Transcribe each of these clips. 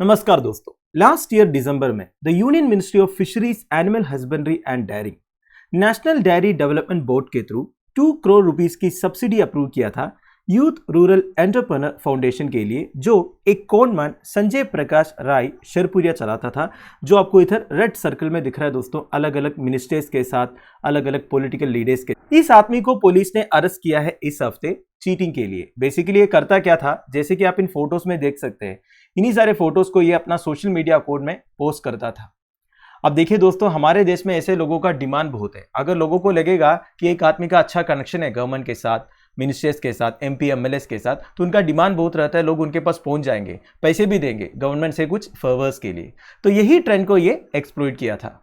नमस्कार दोस्तों। Last year दिसंबर में the union ministry of fisheries, animal husbandry and dairying national dairy development board के थ्रू 2 करोड़ रुपीस की सब्सिडी अप्रूव किया था यूथ रूरल एंटरप्रेन्योर फाउंडेशन के लिए, जो एक कॉनमैन संजय प्रकाश राय शेरपुरिया चलाता था, जो आपको इधर रेड सर्कल में दिख रहा है दोस्तों। अलग अलग मिनिस्टर्स के साथ, अलग अलग पॉलिटिकल लीडर्स के। इस आदमी को पुलिस ने अरेस्ट किया है इस हफ्ते चीटिंग के लिए। बेसिकली ये करता क्या था, जैसे कि आप इन फोटोज में देख सकते हैं, इन्हीं सारे फोटोज को ये अपना सोशल मीडिया अकाउंट में पोस्ट करता था। अब देखिए दोस्तों, हमारे देश में ऐसे लोगों का डिमांड बहुत है। अगर लोगों को लगेगा कि एक आदमी का अच्छा कनेक्शन है गवर्नमेंट के साथ, मिनिस्टर्स के साथ, एमपी एमएलएस के साथ, तो उनका डिमांड बहुत रहता है, लोग उनके पास पहुंच जाएंगे, पैसे भी देंगे गवर्नमेंट से कुछ फेवर्स के लिए। तो यही ट्रेंड को ये एक्सप्लॉइट किया था।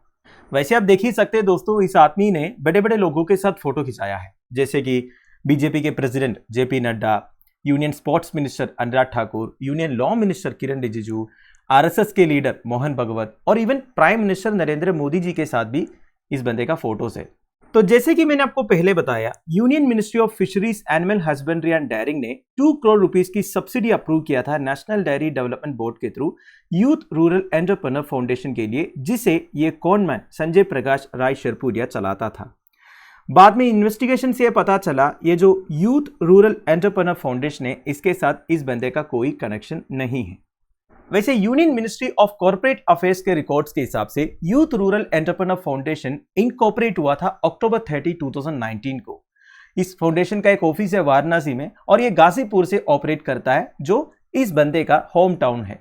वैसे आप देख ही सकते हैं दोस्तों, इस आदमी ने बड़े बड़े लोगों के साथ फोटो खिंचाया है, जैसे कि बीजेपी के president JP Nadda, union sports minister Anurag Thakur, union law minister Kiren Rijiju, RSS के लीडर मोहन भगवत और even prime minister Narendra Modi ji के साथ भी इस बंदे का फोटोज है। तो जैसे कि मैंने आपको पहले बताया, union ministry of fisheries, animal husbandry and dairying ने 2 करोड़ रुपीस की सब्सिडी अप्रूव किया था नेशनल डेयरी डेवलपमेंट बोर्ड के through youth rural entrepreneur foundation के लिए, जिसे ये कॉनमैन संजय प्रकाश राय शेरपुरिया चलाता था। बाद में इन्वेस्टिगेशन से पता चला ये जो यूथ रूरल एंटरप्रेन्योर फाउंडेशन है, इसके साथ इस बंदे का कोई कनेक्शन नहीं है। वैसे union ministry of corporate affairs के रिकॉर्ड्स के हिसाब से youth rural entrepreneur foundation incorporate हुआ था अक्टूबर 30, 2019 को। इस फाउंडेशन का एक ऑफिस है वाराणसी में और ये गाजीपुर से ऑपरेट करता है, जो इस बंदे का होम टाउन है।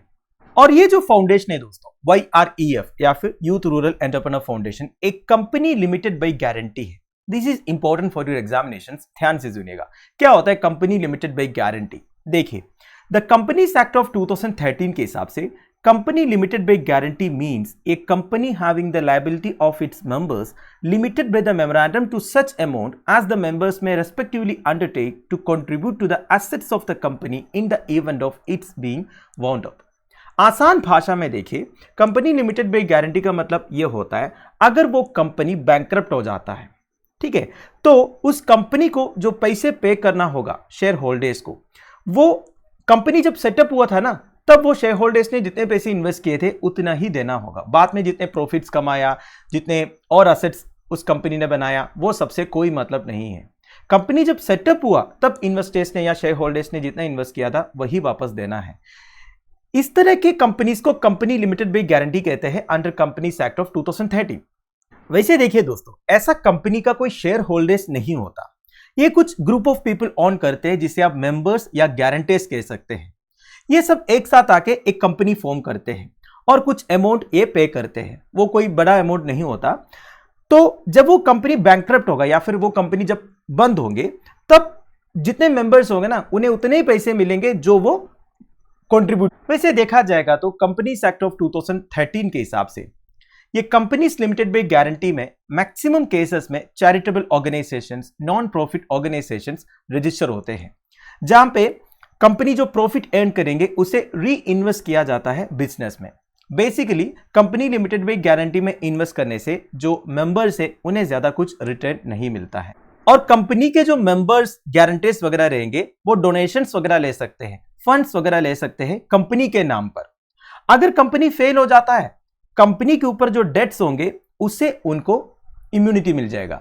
और ये जो फाउंडेशन है दोस्तों, YREF या फिर यूथ रूरल एंटरप्रेन्योर फाउंडेशन, एक कंपनी लिमिटेड बाई गारंटी है। This is important for your examinations, ध्यान से सुनिएगा। क्या होता है कंपनी लिमिटेड बाई गारंटी? देखिए, द कंपनीज एक्ट ऑफ 2013 के हिसाब से company limited by guarantee means a company having the liability of its members limited by the memorandum to such amount as the members may respectively undertake to contribute to the assets of the company in the event of its being wound up. आसान भाषा में देखिए, company limited by guarantee का मतलब यह होता है, अगर वो कंपनी बैंकरप्ट हो जाता है, ठीक है, तो उस कंपनी को जो पैसे पे करना होगा शेयर होल्डर्स को, वो कंपनी जब सेटअप हुआ था ना, तब वो शेयर होल्डर्स ने जितने पैसे इन्वेस्ट किए थे उतना ही देना होगा। बाद में जितने प्रॉफिट्स कमाया, जितने और एसेट्स उस कंपनी ने बनाया, वो सबसे कोई मतलब नहीं है। कंपनी जब सेटअप हुआ तब इन्वेस्टर्स ने या शेयर होल्डर्स ने जितना इन्वेस्ट किया था वही वापस देना है। इस तरह के कंपनीज को कंपनी लिमिटेड बाई गारंटी कहते हैं अंडर कंपनीज एक्ट ऑफ 2013। वैसे देखिए दोस्तों, ऐसा कंपनी का कोई शेयर होल्डर्स नहीं होता, ये कुछ ग्रुप ऑफ पीपल ऑन करते हैं, जिसे आप मेंबर्स या गारंटर्स कह सकते हैं। ये सब एक साथ आके एक कंपनी फॉर्म करते हैं और कुछ अमाउंट ये पे करते हैं। वो कोई बड़ा अमाउंट नहीं होता। तो जब वो कंपनी बैंकरप्ट होगा या फिर वो कंपनी जब बंद होंगे, तब जितने मेंबर्स होंगे ना, उन्हें उतने ही पैसे मिलेंगे जो वो कंट्रीब्यूट। वैसे देखा जाएगा तो कंपनीज एक्ट ऑफ 2013 के हिसाब से ये कंपनीज लिमिटेड बाई गारंटी में मैक्सिमम केसेस में charitable organisations, non profit organisations register होते हैं, जहां पे कंपनी जो प्रॉफिट अर्न करेंगे उसे री इन्वेस्ट किया जाता है बिजनेस में। Basically company limited by guarantee में इन्वेस्ट करने से जो मेंबर्स है उन्हें ज्यादा कुछ रिटर्न नहीं मिलता है। और कंपनी के जो मेंबर्स, गारंटर्स वगैरह रहेंगे, वो डोनेशंस वगैरह ले सकते हैं, फंड्स वगैरह ले सकते हैं कंपनी के नाम पर। अगर कंपनी फेल हो जाता है, कंपनी के ऊपर जो डेट्स होंगे उससे उनको इम्यूनिटी मिल जाएगा।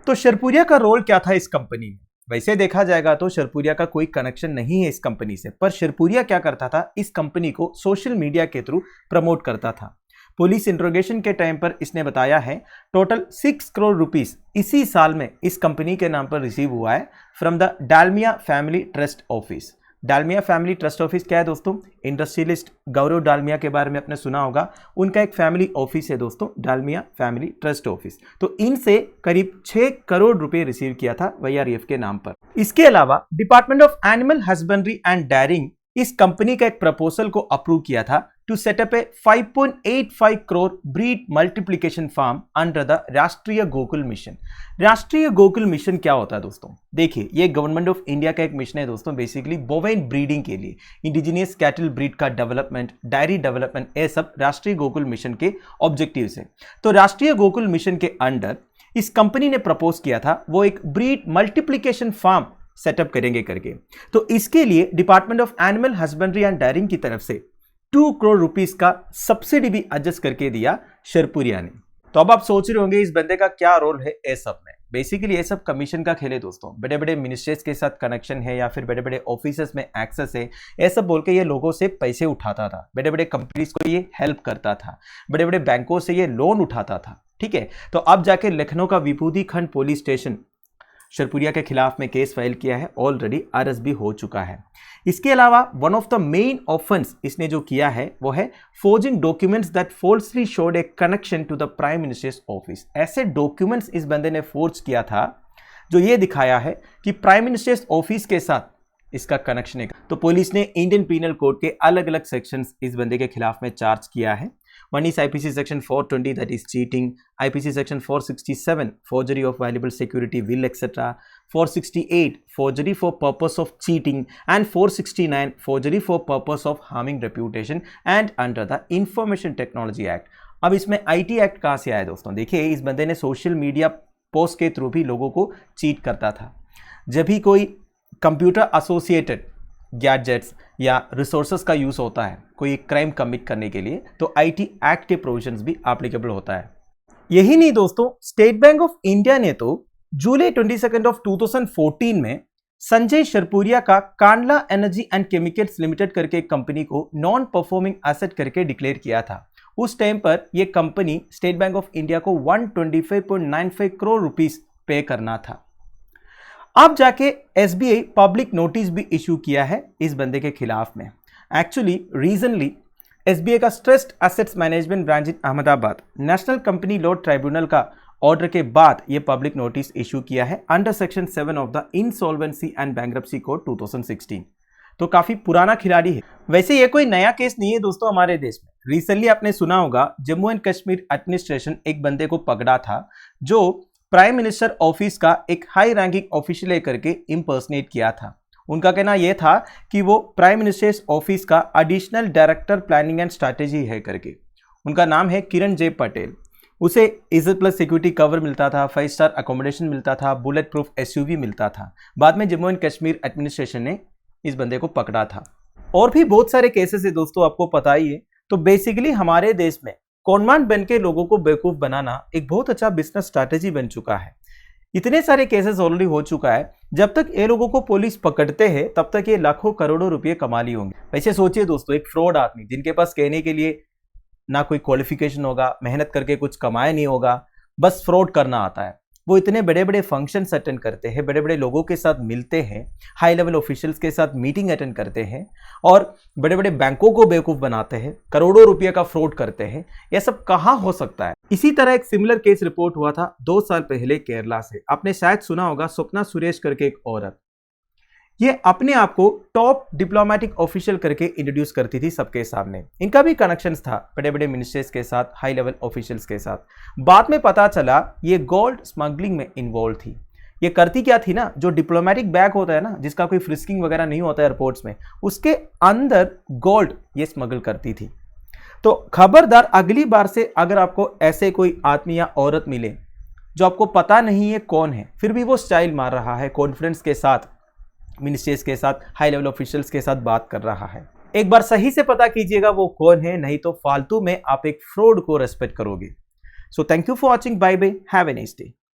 तो शेरपुरिया का रोल क्या था इस कंपनी में? वैसे देखा जाएगा तो शेरपुरिया का कोई कनेक्शन नहीं है इस कंपनी से, पर शेरपुरिया क्या करता था, इस कंपनी को सोशल मीडिया के थ्रू प्रमोट करता था। पुलिस इंट्रोगेशन के टाइम पर इसने बताया है टोटल 6 करोड़ रुपीस इसी साल में इस कंपनी के नाम पर रिसीव हुआ है from the Dalmia family trust office. Dalmia family trust office क्या है दोस्तों? इंडस्ट्रियलिस्ट गौरव डालमिया के बारे में आपने सुना होगा, उनका एक फैमिली ऑफिस है दोस्तों, डालमिया फैमिली ट्रस्ट ऑफिस। तो इनसे करीब 6 करोड़ रुपए रिसीव किया था YREF के नाम पर। इसके अलावा department of animal husbandry and dairying इस कंपनी का एक प्रपोजल को अप्रूव किया था to set up a 5.85 crore breed multiplication farm under the Rashtriya Gokul mission. राष्ट्रीय गोकुल मिशन क्या होता है दोस्तों? देखिए, ये गवर्नमेंट ऑफ इंडिया का एक मिशन है दोस्तों, बेसिकली बोवेन ब्रीडिंग के लिए, इंडिजिनियस कैटल ब्रीड का डेवलपमेंट, डायरी डेवलपमेंट, ये सब राष्ट्रीय गोकुल मिशन के ऑब्जेक्टिव्स है। तो राष्ट्रीय गोकुल मिशन के अंडर इस कंपनी ने प्रपोज किया था, वो एक ब्रीड मल्टीप्लिकेशन फार्म सेटअप करेंगे करके। तो इसके लिए department of animal husbandry and dairying की तरफ से 2 करोड़ रुपीस का सब्सिडी भी एडजस्ट करके दिया शरपुरिया ने। तो अब आप सोच रहे होंगे इस बंदे का क्या रोल है ये सब में। बेसिकली ये सब कमीशन का खेल है दोस्तों। बड़े बड़े मिनिस्ट्रीज के साथ कनेक्शन है या फिर बड़े बड़े ऑफिसर्स में एक्सेस है, ये सब बोल के ये लोगों से पैसे उठाता था, बड़े बड़े कंपनीज को ये हेल्प करता था, बड़े बड़े बैंकों से ये लोन उठाता था। ठीक है, तो अब जाके लखनऊ का विभूति खंड पुलिस स्टेशन शरपुरिया के खिलाफ में केस फाइल किया है, ऑलरेडी अरेस्ट भी हो चुका है। इसके अलावा one of the main offence इसने जो किया है वो है forging documents that falsely showed a connection to the prime minister's office. ऐसे डॉक्यूमेंट्स इस बंदे ने फोर्ज किया था जो ये दिखाया है कि प्राइम मिनिस्टर्स ऑफिस के साथ इसका कनेक्शन है। तो पुलिस ने इंडियन पीनल कोड के अलग अलग सेक्शंस इस बंदे के खिलाफ में चार्ज किया है। One is IPC section 420 that is cheating, IPC section 467 forgery of valuable security will etc, 468 forgery for purpose of cheating and 469 forgery for purpose of harming reputation and under the information technology act। अब इसमें IT act कहाँ से आया दोस्तों? देखिए, इस बंदे ने सोशल मीडिया पोस्ट के थ्रू भी लोगों को चीट करता था। जब भी कोई कंप्यूटर एसोसिएटेड गैजेट्स या रिसोर्सेज का यूज होता है कोई क्राइम कमिट करने के लिए, तो आईटी एक्ट के प्रोविजंस भी एप्लीकेबल होता है। यही नहीं दोस्तों, स्टेट बैंक ऑफ इंडिया ने तो जुलाई 22 ऑफ 2014 में संजय शरपुरिया का Kandla energy and chemicals limited करके एक कंपनी को नॉन परफॉर्मिंग एसेट करके डिक्लेयर किया था। उस टाइम पर यह company state bank of India को 125.95 करोड़ रुपीस पे करना था। अब जाके एसबीआई पब्लिक नोटिस भी इशू किया है इस बंदे के खिलाफ में। एक्चुअली रीजनली एसबीआई का स्ट्रेस्ड एसेट्स मैनेजमेंट ब्रांच इन Ahmedabad national company law tribunal का ऑर्डर के बाद यह पब्लिक नोटिस इशू किया है under section 7 of the insolvency and bankruptcy code 2016। तो काफी पुराना खिलाड़ी है। वैसे ये कोई नया केस नहीं है दोस्तों हमारे देश में। रिसेंटली आपने सुना होगा जम्मू एंड कश्मीर एडमिनिस्ट्रेशन एक बंदे को पकड़ा था जो प्राइम मिनिस्टर ऑफिस का एक हाई रैंकिंग ऑफिशियल लेकर के इम्पर्सनेट किया था। उनका कहना यह था कि वो प्राइम मिनिस्टर्स ऑफिस का additional director planning and strategy है करके। उनका नाम है किरण जे पटेल। उसे इज्जत प्लस सिक्योरिटी कवर मिलता था, 5 स्टार अकोमोडेशन मिलता था, बुलेट प्रूफ एसयूवी मिलता था। बाद में जम्मू एंड कश्मीर एडमिनिस्ट्रेशन ने इस बंदे को पकड़ा था। और भी बहुत सारे केसेस है दोस्तों, आपको पता ही है। तो बेसिकली हमारे देश में कॉन्मांड बन के लोगों को बेवकूफ बनाना एक बहुत अच्छा बिजनेस स्ट्रैटेजी बन चुका है। इतने सारे केसेस ऑलरेडी हो चुका है। जब तक ये लोगों को पुलिस पकड़ते हैं तब तक ये लाखों करोड़ों रुपए कमा लिए होंगे। वैसे सोचिए दोस्तों, एक फ्रॉड आदमी जिनके पास कहने के लिए ना कोई क्वालिफिकेशन होगा, मेहनत करके कुछ कमाया नहीं होगा, बस फ्रॉड करना आता है, वो इतने बड़े बड़े फंक्शन अटेंड करते हैं, बड़े बड़े लोगों के साथ मिलते हैं, हाई लेवल ऑफिशियल्स के साथ मीटिंग अटेंड करते हैं और बड़े बड़े बैंकों को बेवकूफ बनाते हैं, करोड़ों रुपये का फ्रॉड करते हैं। यह सब कहाँ हो सकता है? इसी तरह एक सिमिलर केस रिपोर्ट हुआ था 2 साल पहले केरला से। आपने शायद सुना होगा स्वप्ना सुरेश करके एक औरत, ये अपने आप को टॉप डिप्लोमेटिक ऑफिशियल करके इंट्रोड्यूस करती थी सबके सामने। इनका भी कनेक्शंस था बड़े बड़े मिनिस्टर्स के साथ, हाई लेवल ऑफिशियल्स के साथ। बाद में पता चला ये गोल्ड स्मगलिंग में इन्वॉल्व थी। ये करती क्या थी ना, जो डिप्लोमेटिक बैग होता है ना, जिसका कोई फ्रिस्किंग वगैरह नहीं होता एयरपोर्ट्स में, उसके अंदर गोल्ड ये स्मगल करती थी। तो खबरदार, अगली बार से अगर आपको ऐसे कोई आदमी या औरत मिले जो आपको पता नहीं है कौन है, फिर भी वो स्टाइल मार रहा है, कॉन्फिडेंस के साथ मिनिस्टर्स के साथ, हाई लेवल ऑफिशियल्स के साथ बात कर रहा है, एक बार सही से पता कीजिएगा वो कौन है, नहीं तो फालतू में आप एक फ्रॉड को रेस्पेक्ट करोगे। So thank you for watching, bye bye, have a nice day.